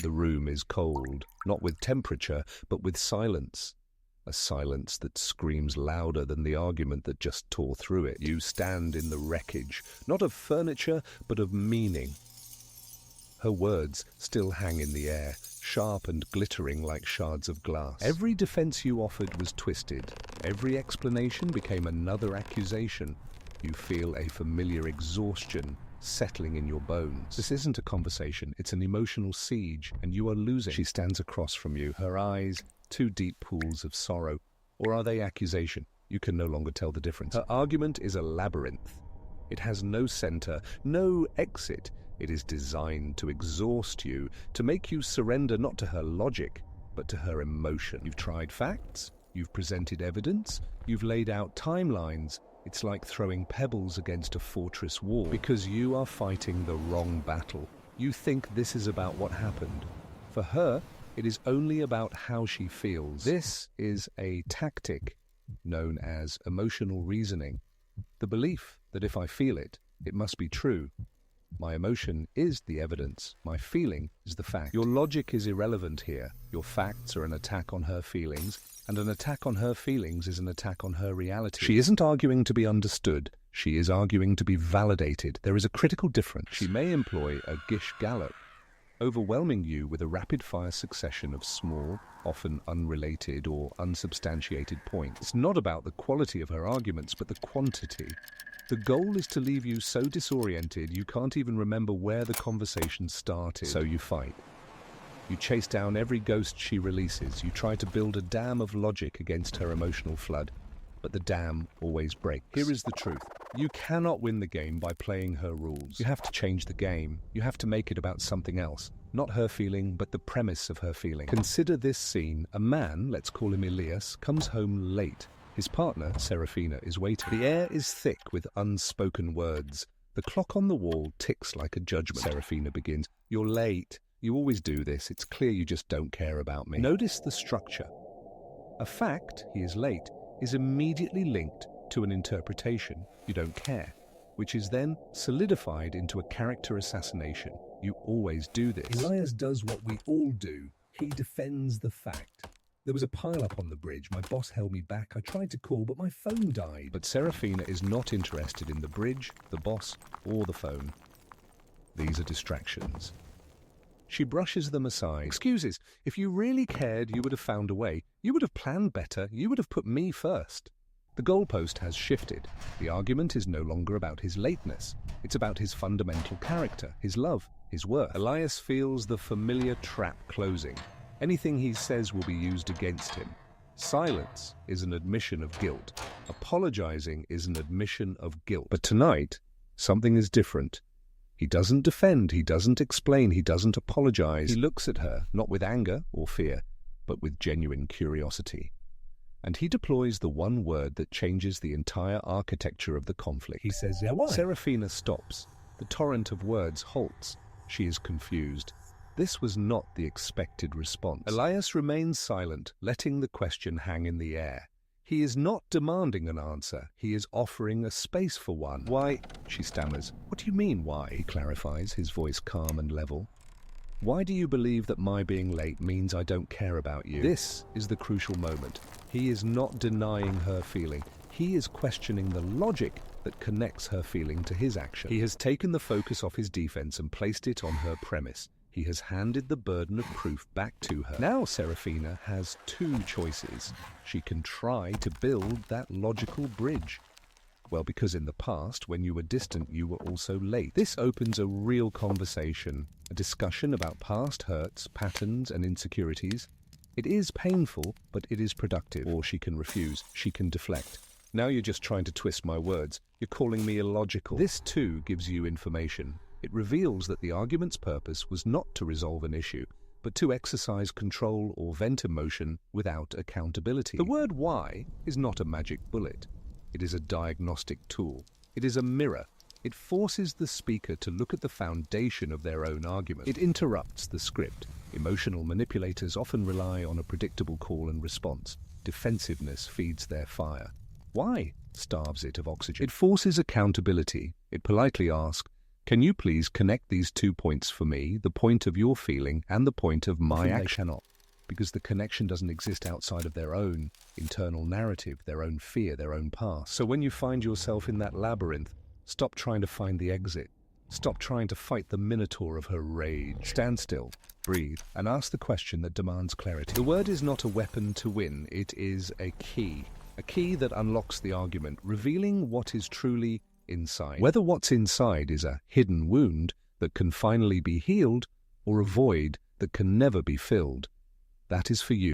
The room is cold, not with temperature, but with silence. A silence that screams louder than the argument that just tore through it. You stand in the wreckage, not of furniture, but of meaning. Her words still hang in the air, sharp and glittering like shards of glass. Every defense you offered was twisted. Every explanation became another accusation. You feel a familiar exhaustion settling in your bones. This isn't a conversation, it's an emotional siege, and you are losing. She stands across from you, her eyes two deep pools of sorrow. Or are they accusation? You can no longer tell the difference. Her argument is a labyrinth. It has no center, no exit. It is designed to exhaust you, to make you surrender not to her logic, but to her emotion. You've tried facts, you've presented evidence, you've laid out timelines. It's like throwing pebbles against a fortress wall because you are fighting the wrong battle. You think this is about what happened. For her, it is only about how she feels. This is a tactic known as emotional reasoning. The belief that if I feel it, it must be true. My emotion is the evidence. My feeling is the fact. Your logic is irrelevant here. Your facts are an attack on her feelings, and an attack on her feelings is an attack on her reality. She isn't arguing to be understood. She is arguing to be validated. There is a critical difference. She may employ a gish gallop, overwhelming you with a rapid-fire succession of small, often unrelated or unsubstantiated points. It's not about the quality of her arguments, but the quantity. The goal is to leave you so disoriented you can't even remember where the conversation started. So you fight. You chase down every ghost she releases. You try to build a dam of logic against her emotional flood, but the dam always breaks. Here is the truth. You cannot win the game by playing her rules. You have to change the game. You have to make it about something else. Not her feeling, but the premise of her feeling. Consider this scene. A man, let's call him Elias, comes home late. His partner, Serafina, is waiting. The air is thick with unspoken words. The clock on the wall ticks like a judgment. Serafina begins. You're late. You always do this. It's clear you just don't care about me. Notice the structure. A fact, he is late, is immediately linked to an interpretation, you don't care, which is then solidified into a character assassination. You always do this. Elias does what we all do. He defends the fact. There was a pile-up on the bridge. My boss held me back. I tried to call, but my phone died. But Serafina is not interested in the bridge, the boss, or the phone. These are distractions. She brushes them aside. Excuses. If you really cared, you would have found a way. You would have planned better. You would have put me first. The goalpost has shifted. The argument is no longer about his lateness. It's about his fundamental character, his love, his worth. Elias feels the familiar trap closing. Anything he says will be used against him. Silence is an admission of guilt. Apologizing is an admission of guilt. But tonight, something is different. He doesn't defend, he doesn't explain, he doesn't apologize. He looks at her, not with anger or fear, but with genuine curiosity. And he deploys the one word that changes the entire architecture of the conflict. He says, yeah, why? Serafina stops. The torrent of words halts. She is confused. This was not the expected response. Elias remains silent, letting the question hang in the air. He is not demanding an answer. He is offering a space for one. Why? She stammers. What do you mean, why? He clarifies, his voice calm and level. Why do you believe that my being late means I don't care about you? This is the crucial moment. He is not denying her feeling. He is questioning the logic that connects her feeling to his action. He has taken the focus off his defense and placed it on her premise. He has handed the burden of proof back to her. Now Serafina has two choices. She can try to build that logical bridge. Well, because in the past, when you were distant, you were also late. This opens a real conversation, a discussion about past hurts, patterns, and insecurities. It is painful, but it is productive. Or she can refuse. She can deflect. Now you're just trying to twist my words. You're calling me illogical. This, too, gives you information. It reveals that the argument's purpose was not to resolve an issue, but to exercise control or vent emotion without accountability. The word why is not a magic bullet. It is a diagnostic tool. It is a mirror. It forces the speaker to look at the foundation of their own argument. It interrupts the script. Emotional manipulators often rely on a predictable call and response. Defensiveness feeds their fire. Why starves it of oxygen? It forces accountability. It politely asks, Can you please connect these 2 points for me, the point of your feeling and the point of my action? They cannot, because the connection doesn't exist outside of their own internal narrative, their own fear, their own past. So when you find yourself in that labyrinth, stop trying to find the exit. Stop trying to fight the minotaur of her rage. Stand still, breathe, and ask the question that demands clarity. The word is not a weapon to win, it is a key that unlocks the argument, revealing what is truly inside. Whether what's inside is a hidden wound that can finally be healed or a void that can never be filled, that is for you.